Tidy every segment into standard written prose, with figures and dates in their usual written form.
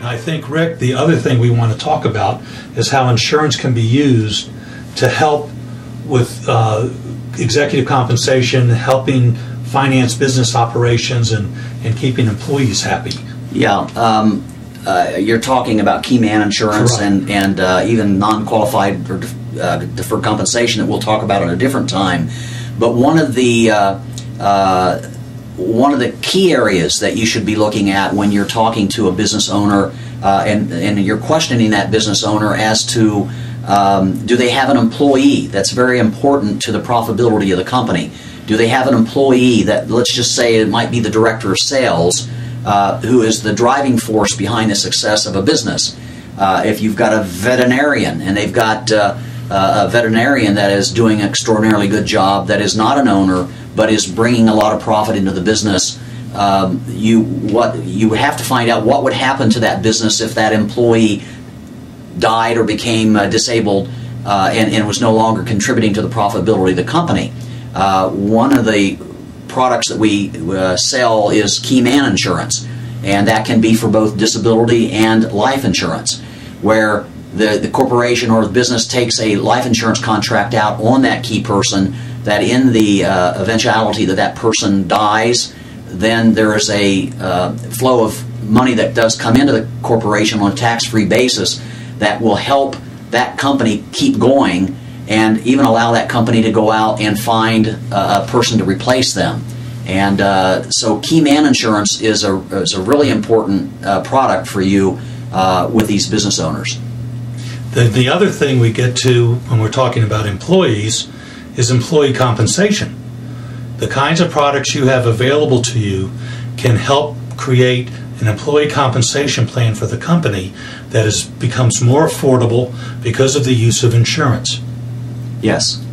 I think, Rick, the other thing we want to talk about is how insurance can be used to help with executive compensation, helping finance business operations, and keeping employees happy. Yeah, you're talking about key man insurance and even non-qualified or deferred compensation that we'll talk about at a different time. But one of the key areas that you should be looking at when you're talking to a business owner and you're questioning that business owner as to do they have an employee that's very important to the profitability of the company? Do they have an employee that, let's just say it might be the director of sales, who is the driving force behind the success of a business? If you've got a veterinarian and they've got a veterinarian that is doing an extraordinarily good job, that is not an owner but is bringing a lot of profit into the business, you have to find out what would happen to that business if that employee died or became disabled and was no longer contributing to the profitability of the company. One of the products that we sell is key man insurance, and that can be for both disability and life insurance, where the corporation or the business takes a life insurance contract out on that key person, that in the eventuality that that person dies, then there is a flow of money that does come into the corporation on a tax-free basis that will help that company keep going and even allow that company to go out and find a person to replace them. And so key man insurance is a really important product for you with these business owners. The other thing we get to when we're talking about employees is employee compensation. The kinds of products you have available to you can help create an employee compensation plan for the company that becomes more affordable because of the use of insurance. Yes,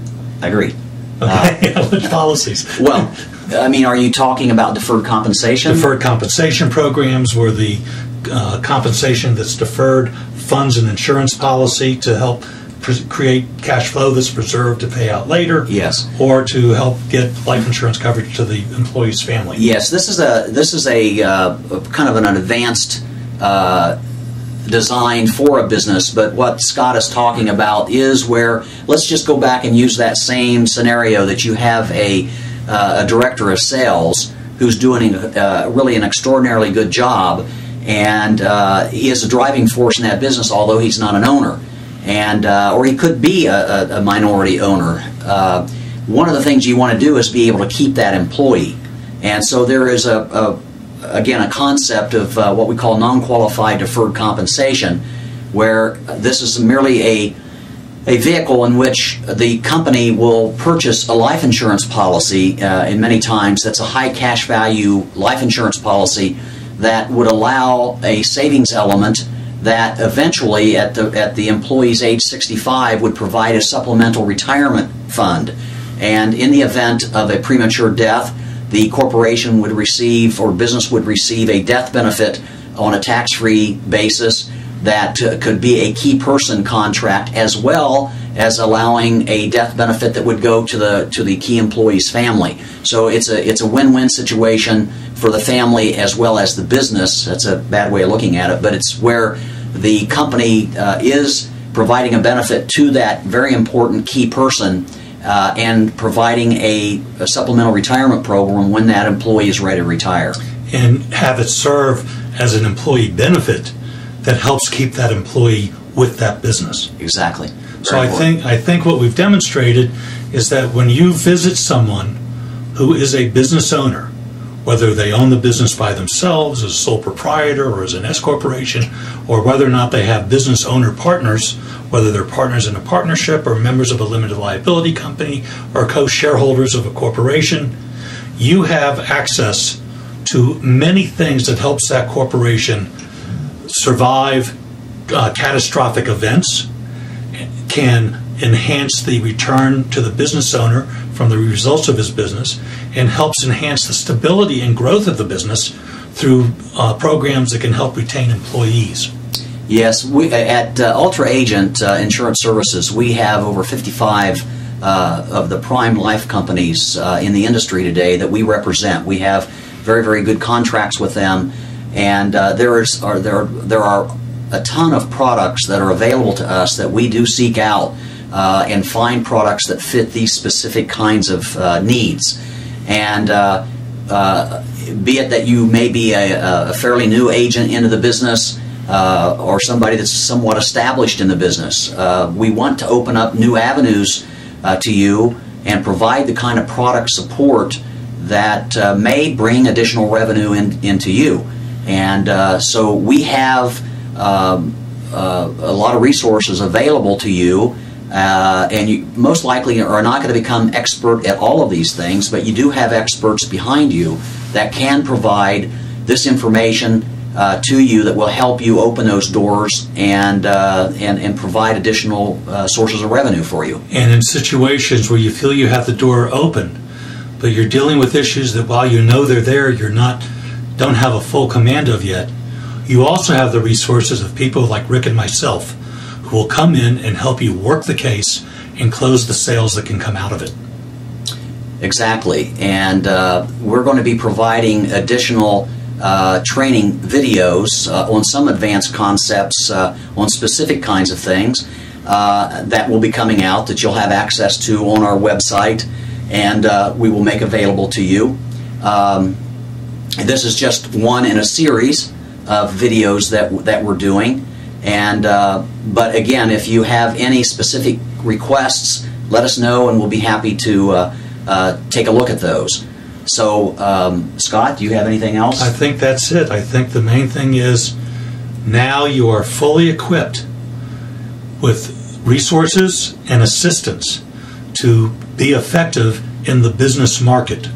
I agree. Okay, which policies? Well, I mean, are you talking about deferred compensation? Deferred compensation programs, where the compensation that's deferred funds an insurance policy to help create cash flow that's preserved to pay out later. Yes. Or to help get life insurance coverage to the employee's family. Yes, this is a kind of an advanced design for a business, but what Scott is talking about is where, let's just go back and use that same scenario that you have a director of sales who's doing really an extraordinarily good job, and he is a driving force in that business, although he's not an owner, and or he could be a minority owner. One of the things you want to do is be able to keep that employee, and so there is again a concept of what we call non-qualified deferred compensation, where this is merely a vehicle in which the company will purchase a life insurance policy, and many times that's a high cash value life insurance policy that would allow a savings element that eventually at the employee's age 65 would provide a supplemental retirement fund, and in the event of a premature death, the corporation would receive, or business would receive, a death benefit on a tax-free basis that could be a key person contract, as well as allowing a death benefit that would go to the key employee's family. So it's a win-win situation for the family as well as the business. That's a bad way of looking at it, but it's where the company is providing a benefit to that very important key person and providing a supplemental retirement program when that employee is ready to retire. And have it serve as an employee benefit that helps keep that employee with that business. Exactly. So I think what we've demonstrated is that when you visit someone who is a business owner, whether they own the business by themselves as a sole proprietor or as an S corporation, or whether or not they have business owner partners, whether they're partners in a partnership or members of a limited liability company or co-shareholders of a corporation, you have access to many things that helps that corporation survive catastrophic events, can enhance the return to the business owner from the results of his business, and helps enhance the stability and growth of the business through programs that can help retain employees. Yes, we, at Ultra Agent Insurance Services, we have over 55 of the prime life companies in the industry today that we represent. We have very, very good contracts with them. And there are a ton of products that are available to us that we do seek out and find products that fit these specific kinds of needs. And be it that you may be a fairly new agent into the business or somebody that's somewhat established in the business, we want to open up new avenues to you and provide the kind of product support that may bring additional revenue into you. And so we have a lot of resources available to you, and you most likely are not going to become expert at all of these things, but you do have experts behind you that can provide this information to you that will help you open those doors and provide additional sources of revenue for you. And in situations where you feel you have the door open, but you're dealing with issues that while you know they're there, don't have a full command of yet, you also have the resources of people like Rick and myself who will come in and help you work the case and close the sales that can come out of it. Exactly. And we're going to be providing additional training videos on some advanced concepts on specific kinds of things that will be coming out that you'll have access to on our website, and we will make available to you. This is just one in a series of videos that we're doing. And but again, if you have any specific requests, let us know, and we'll be happy to take a look at those. So, Scott, do you have anything else? I think that's it. I think the main thing is now you are fully equipped with resources and assistance to be effective in the business market.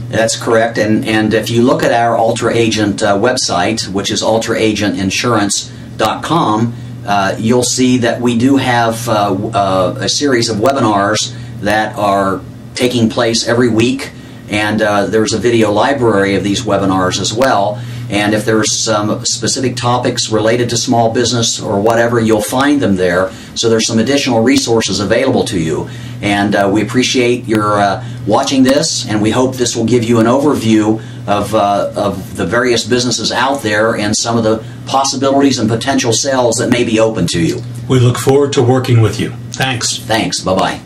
That's correct. And if you look at our Ultra Agent website, which is ultraagentinsurance.com, you'll see that we do have a series of webinars that are taking place every week, and there's a video library of these webinars as well. And if there's some specific topics related to small business or whatever, you'll find them there. So there's some additional resources available to you. And we appreciate your watching this, and we hope this will give you an overview of the various businesses out there and some of the possibilities and potential sales that may be open to you. We look forward to working with you. Thanks. Thanks. Bye-bye.